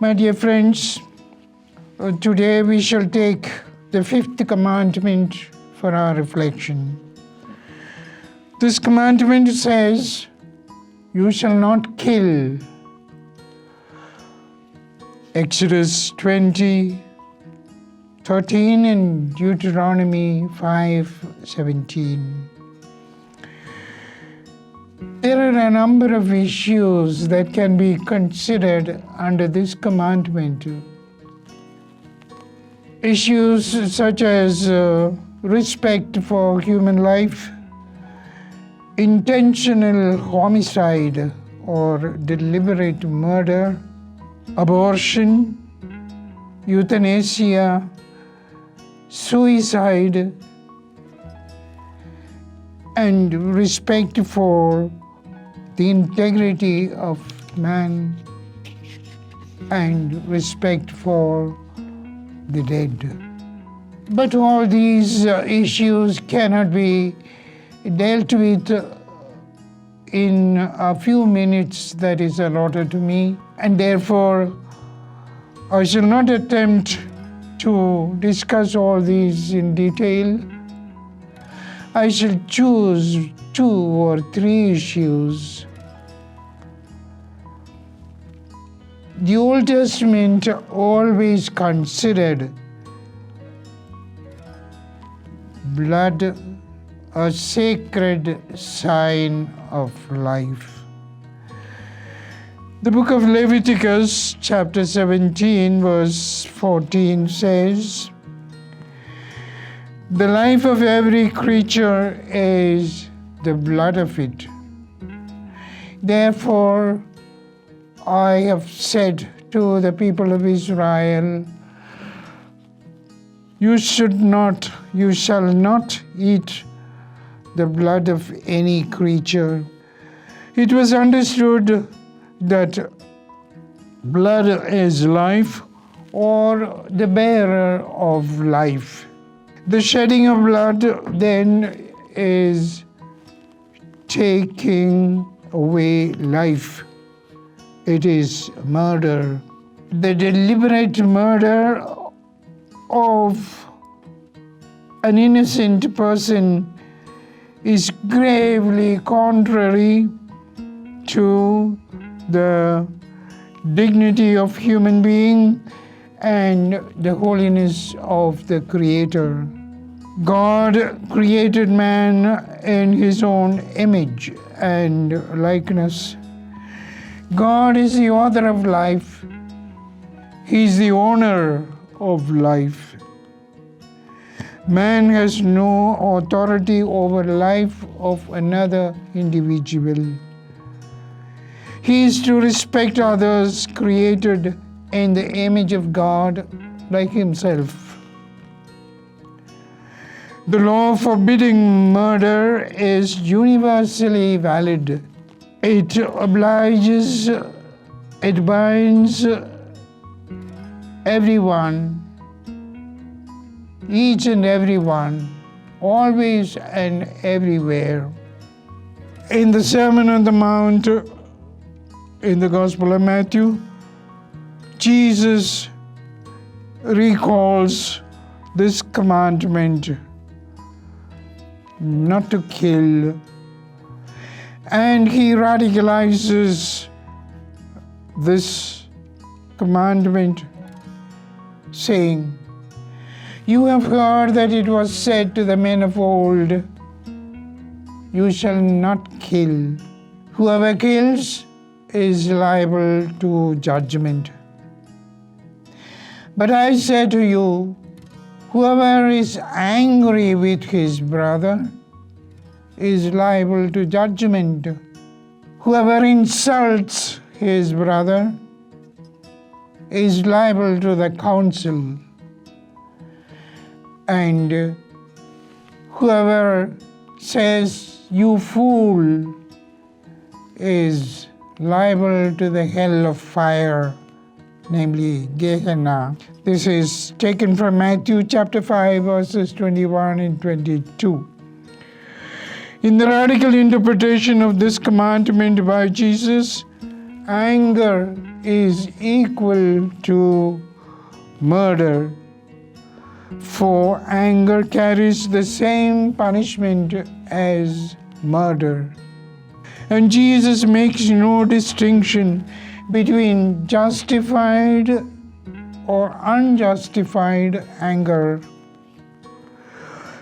My dear friends, today we shall take the fifth commandment for our reflection. This commandment says, "You shall not kill." Exodus 20:13 and Deuteronomy 5:17. There are a number of issues that can be considered under this commandment. Issues such as respect for human life, intentional homicide or deliberate murder, abortion, euthanasia, suicide, and respect for the integrity of man and respect for the dead. But all these issues cannot be dealt with in a few minutes that is allotted to me, and therefore I shall not attempt to discuss all these in detail. I shall choose 2 or 3 issues. The Old Testament always considered blood a sacred sign of life. The book of Leviticus, chapter 17, verse 14 says, "The life of every creature is the blood of it. Therefore, I have said to the people of Israel, you shall not eat the blood of any creature." It was understood that blood is life or the bearer of life. The shedding of blood then is taking away life. It is murder. The deliberate murder of an innocent person is gravely contrary to the dignity of human being and the holiness of the Creator. God created man in His own image and likeness. God is the author of life. He is the owner of life. Man has no authority over life of another individual. He is to respect others created in the image of God like himself. The law forbidding murder is universally valid. It obliges, it binds everyone, each and everyone, always and everywhere. In the Sermon on the Mount, in the Gospel of Matthew, Jesus recalls this commandment not to kill, and he radicalizes this commandment, saying, "You have heard that it was said to the men of old, you shall not kill. Whoever kills is liable to judgment. But I say to you, whoever is angry with his brother is liable to judgment. Whoever insults his brother is liable to the council. And whoever says, you fool, is liable to the hell of fire namely Gehenna. This is taken from Matthew chapter 5, verses 21 and 22. In the radical interpretation of this commandment by Jesus, anger is equal to murder, for anger carries the same punishment as murder. And Jesus makes no distinction between justified or unjustified anger.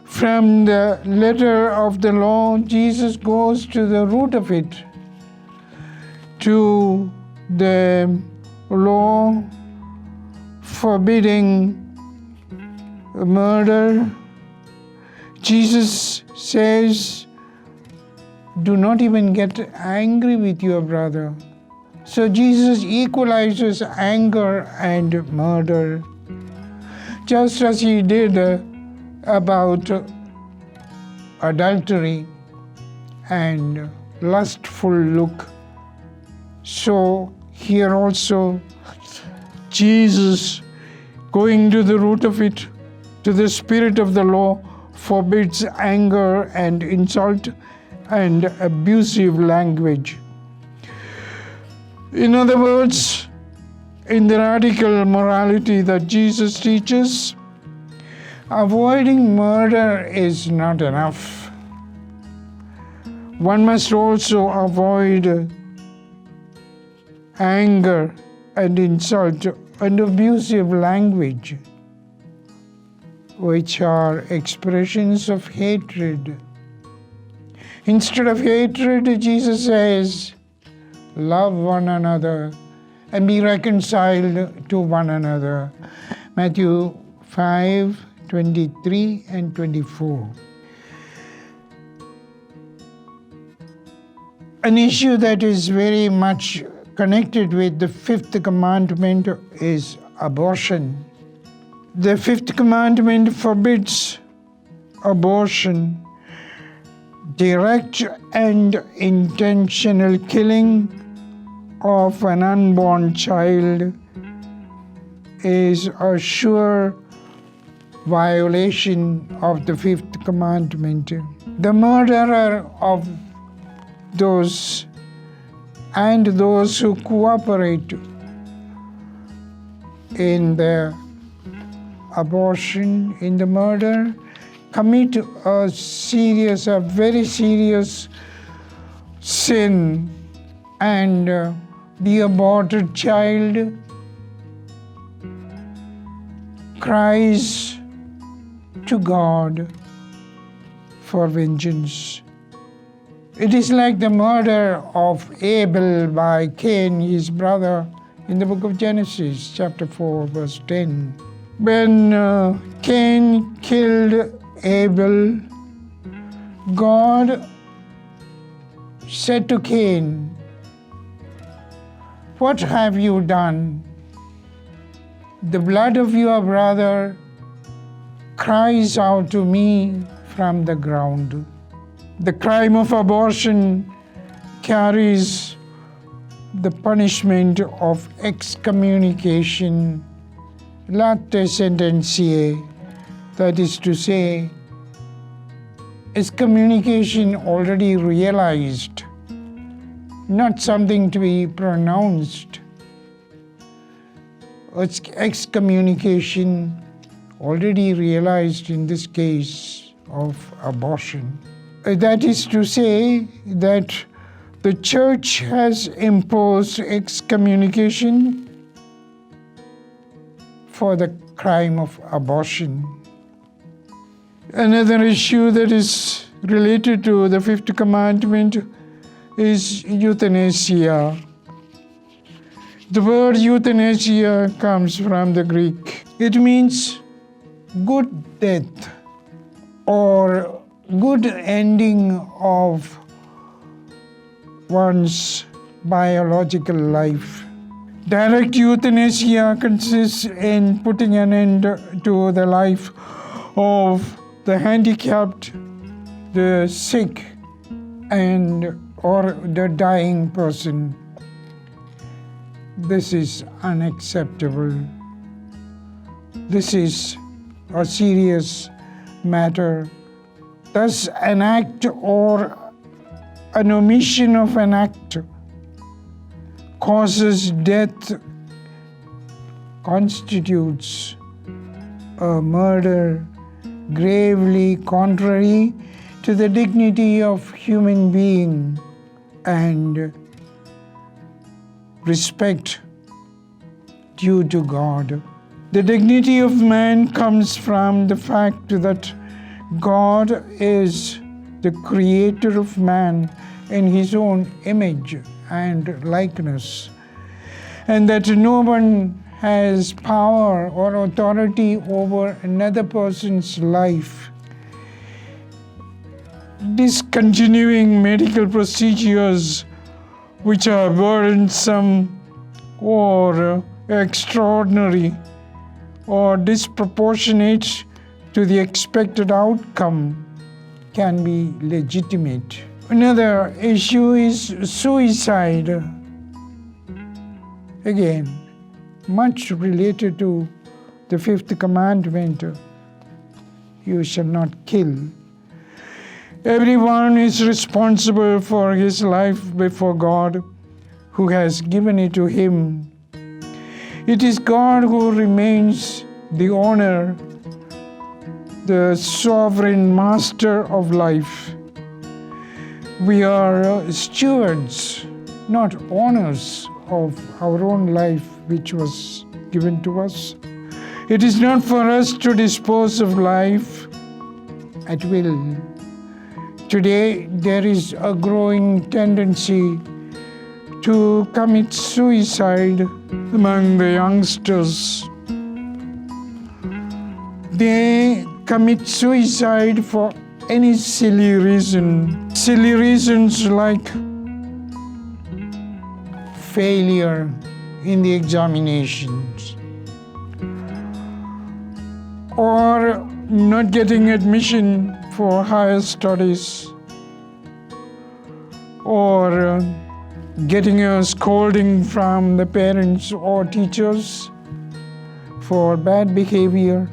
From the letter of the law, Jesus goes to the root of it, to the law forbidding murder. Jesus says, do not even get angry with your brother. So Jesus equalizes anger and murder, just as he did about adultery and lustful look. So here also Jesus, going to the root of it, to the spirit of the law, forbids anger and insult and abusive language. In other words, in the radical morality that Jesus teaches, avoiding murder is not enough. One must also avoid anger and insult and abusive language, which are expressions of hatred. Instead of hatred, Jesus says, love one another and be reconciled to one another. Matthew 5, 23 and 24. An issue that is very much connected with the fifth commandment is abortion. The fifth commandment forbids abortion, direct and intentional killing of an unborn child is a sure violation of the fifth commandment. The murderer of those who cooperate in the abortion, in the murder, commit a very serious sin, and the aborted child cries to God for vengeance. It is like the murder of Abel by Cain, his brother, in the book of Genesis, chapter 4, verse 10. When Cain killed Abel, God said to Cain, "What have you done? The blood of your brother cries out to me from the ground." The crime of abortion carries the punishment of excommunication, late sententiae, that is to say, excommunication already realized, not something to be pronounced. Excommunication already realized in this case of abortion. That is to say that the Church has imposed excommunication for the crime of abortion. Another issue that is related to the fifth commandment is euthanasia. The word euthanasia comes from the Greek. It means good death or good ending of one's biological life. Direct euthanasia consists in putting an end to the life of the handicapped, the sick, or the dying person. This is unacceptable. This is a serious matter. Thus, an act or an omission of an act causes death constitutes a murder gravely contrary to the dignity of human being and respect due to God. The dignity of man comes from the fact that God is the creator of man in his own image and likeness, and that no one has power or authority over another person's life. Discontinuing medical procedures which are burdensome or extraordinary or disproportionate to the expected outcome can be legitimate. Another issue is suicide. Again, much related to the fifth commandment, you shall not kill. Everyone is responsible for his life before God, who has given it to him. It is God who remains the owner, the sovereign master of life. We are stewards, not owners of our own life which was given to us. It is not for us to dispose of life at will. Today, there is a growing tendency to commit suicide among the youngsters. They commit suicide for any silly reason. Silly reasons like failure in the examinations, or not getting admission for higher studies, or getting a scolding from the parents or teachers for bad behavior,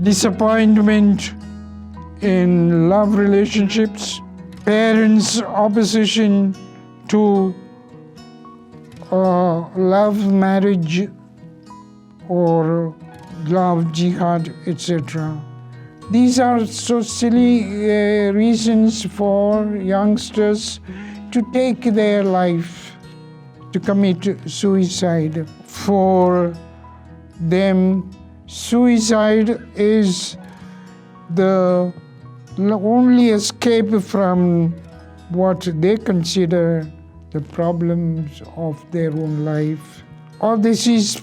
disappointment in love relationships, parents' opposition to love marriage or love jihad, etc. These are so silly reasons for youngsters to take their life, to commit suicide. For them, suicide is the only escape from what they consider the problems of their own life. All this is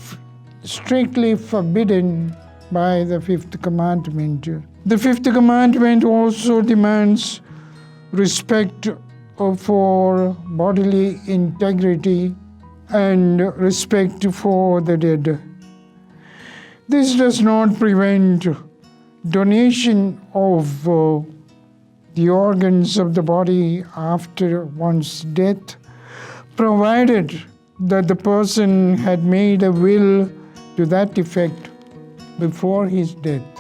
strictly forbidden by the fifth commandment. The fifth commandment also demands respect for bodily integrity and respect for the dead. This does not prevent donation of the organs of the body after one's death, provided that the person had made a will to that effect before his death.